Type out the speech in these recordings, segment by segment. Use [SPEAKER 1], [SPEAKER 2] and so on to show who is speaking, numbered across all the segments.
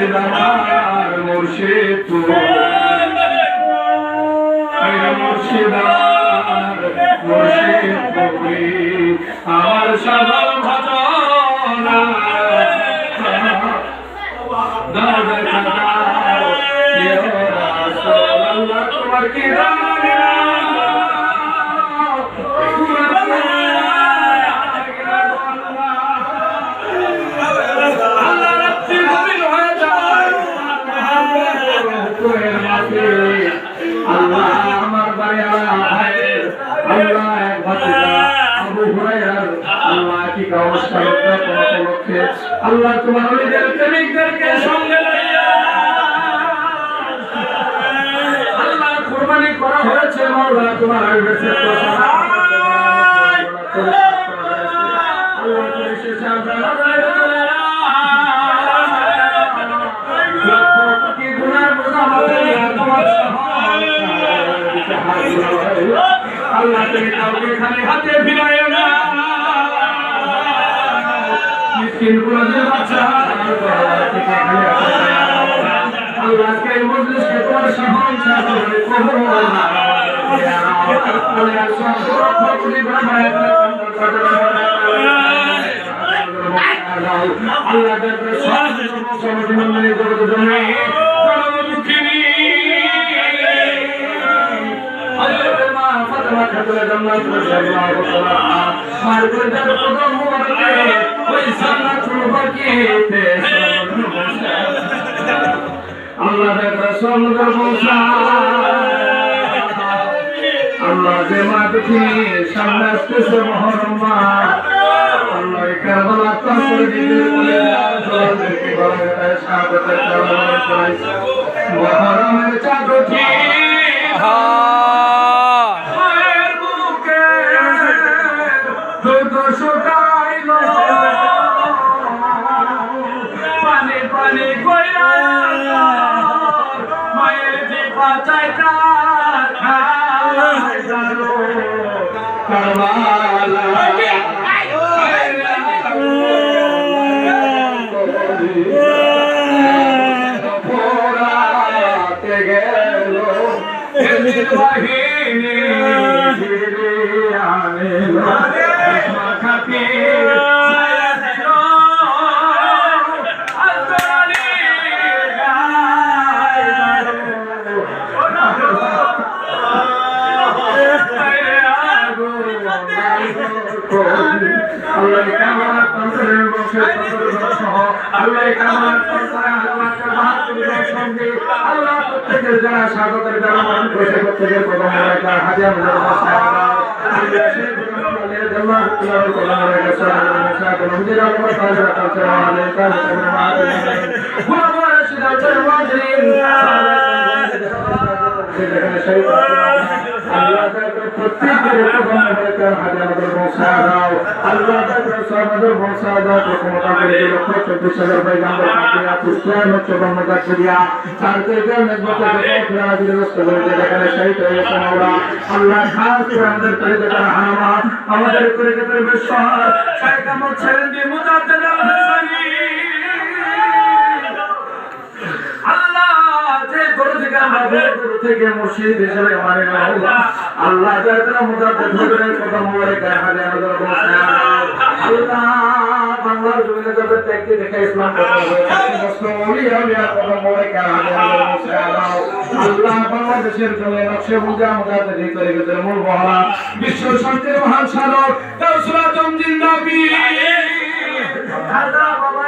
[SPEAKER 1] মুর্শিদ আমার মুর্শিদ তুমি মুর্শিদ আমার মুর্শিদ তুমি আমার সাধন ভজনা দাও দেখা দাও ইয়া রাসূলুল্লাহ তোমার কি আল্লাহ তোমার ওলিদের প্রেমিকদেরকে সঙ্গে লইয়া আল্লাহ কুরবানি করা হয়েছে মাওলা তোমার কাছে আল্লাহ তুমি কাউকে খালি হাতে ফিরাইও না মিসকিনগুলো যে বাচ্চা আল্লাহকে এই মজলিসকে তোমার সাহায্য করে কবুল করো আল্লাহ দরবারে সমাজমন্ডলী জগৎ জন্য দুঃখিনী ফাতেমা খাতুন জান্নাত রাদিয়াল্লাহু তাআলা মার করে দাও কদম মুবারকে ওই জান্নাতুল বাকিতে আল্লাহ দরবারে সমুদ্র পৌঁছা আল্লাহ যে মা দেখি সামনে আসতেছে মহরম মাস আল্লাহ কারবালা তাসর দিতে বলে জলকে বলে শাহাদাতের কারণে করাইছে মহরমের চাঁদ উঠি পানি কইরা মায়ের যে বাঁচাইতা কারবালা পোড়াতে গেল বাহিনী খাপি আল্লাহ কামাল তন্ত্রের বংশে আল্লাহ কামাল তন্ত্রে আল্লাহকে বাহাদুর সঙ্গে আল্লাহ প্রত্যেকের যারা স্বাগতের যারা মান করেছে প্রত্যেকের প্রথম রাখা হাজার হাজার মাসা আল্লাহ সেই প্রথমে জান্নাত আল্লাহর কোরআন রেখেছে আল্লাহ কোন হুজুর আল্লাহ তাআলা কাছে আলাইহি সাল্লাম রাশিদাতের ওয়াজিন আল্লাহ প্রত্যেকের প্রথম রাখা হাজার হাজার মাসা আল্লাহ সমাজের বংশা দাও প্রথমতা করে লক্ষ 24,000 পয়গাম্বর পাঠিয়ে পুষ্টায় নচ্চবন্ধতা করিয়া চারকে নেকবতে ফিরা দিলে রসুলের যেখানে শহীদ হয়েছে মাওলা আল্লাহ খাস করে আমাদের তরিকার হানামা আমাদের তরিকার বিশ্বাস শাইখ আহমদ ছেলেন দিয়ে মুজাদ্দিদ আল-হাসানি আল্লাহ যে গরু থেকে আমরা গরু থেকে মুর্শিদ হিসেবে মানে না আল্লাহ যারা মুজাদ্দিদ হুজুরের কথা মোবারক হাজার হাজার বছর আল্লাহ বাংলার জমিনে যাবে দেখতে দেখে ইসলাম আল্লাহ বাংলাদেশের জমিনে নকশে বুঝা মুজাদ্দিদ তরিকার মূল মহলা বিশ্ব শান্তির মহান স্মারক গাউসুল আজম জিন্দাবাদ হাজরা বাবা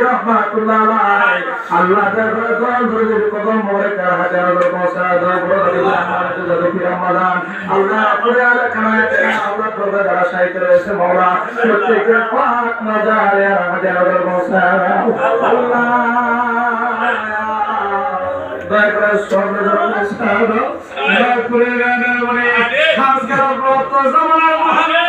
[SPEAKER 1] রহমাতুল্লাহ আলাইহি আল্লাহ দরবারে দোয়া করে কদম মোরে কার হাজার হাজার পৌঁছা দাও বড় আমাদের যত রমাদান আল্লাহ পুরো আলাকায় আল্লাহ দরবারে যারা সাহিত্য রয়েছে মাওলা প্রত্যেকের পাক নজরে হাজার হাজার পৌঁছা দাও আল্লাহ দয়া করে সর্বদা পৌঁছা দাও দয়া করে মানে খাস করে রক্ত জামানার মুহাম্মদ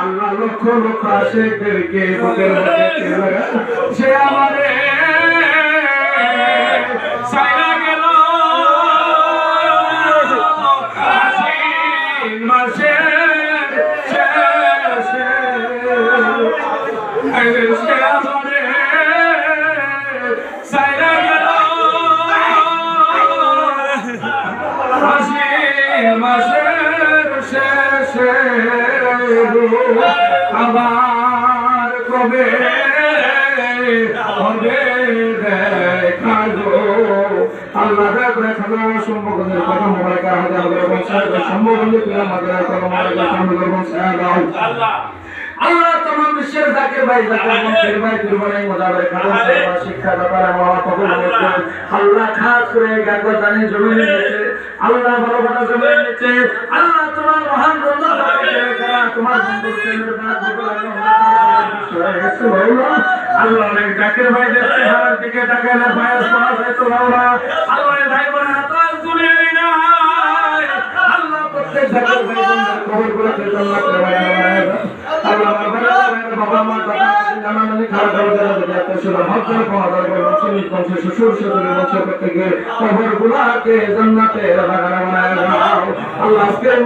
[SPEAKER 1] আল্লাহ লক্ষ লক্ষ আশেকদেরকে বুকের মধ্যে সে আমারে সাইরা গেল আবার কবে হবে দেখা গো আল্লাহ দয়া করে খাজা সম্পর্কের কথা মোবারক হাতে আমাদের বংশের সম্পর্কে তুই আমাদের কথা মোবারক আমাদের বংশের দাও আল্লাহ तमाम বিশ্বের জাকির ভাই জাকির বংশের ভাই দুর্বলাই মোজাবের খাজা শিক্ষা ব্যাপারে আমার কবুল করতে আল্লাহ খাস করে গাগদানি জমিনে নিচে আল্লাহ বড় বড় জমিনে নিচে আল্লাহ তোমার মহান বন্ধু তোমার বন্ধুর প্রেমের বাত আল্লাহ অনেক জাকির ভাই দেখতে হারার দিকে তাকালে ফায়াজ পাওয়া যায় তো আল্লাহ ভাই বোনা তার দুনিয়ায় নাই আল্লাহ প্রত্যেক জাকির ভাই বন্ধুর কবর গুলোকে জান্নাত করে বানায় আল্লাহ বাবা মা দাদা নানা নানি খাওয়া দাওয়া যারা যাতে শুধু ভক্তের পাওয়া যায় বংশের বংশের শ্বশুর শ্বশুরের বংশের প্রত্যেকের কবর গুলোকে জান্নাতের বাগান বানায় দাও আল্লাহ আজকের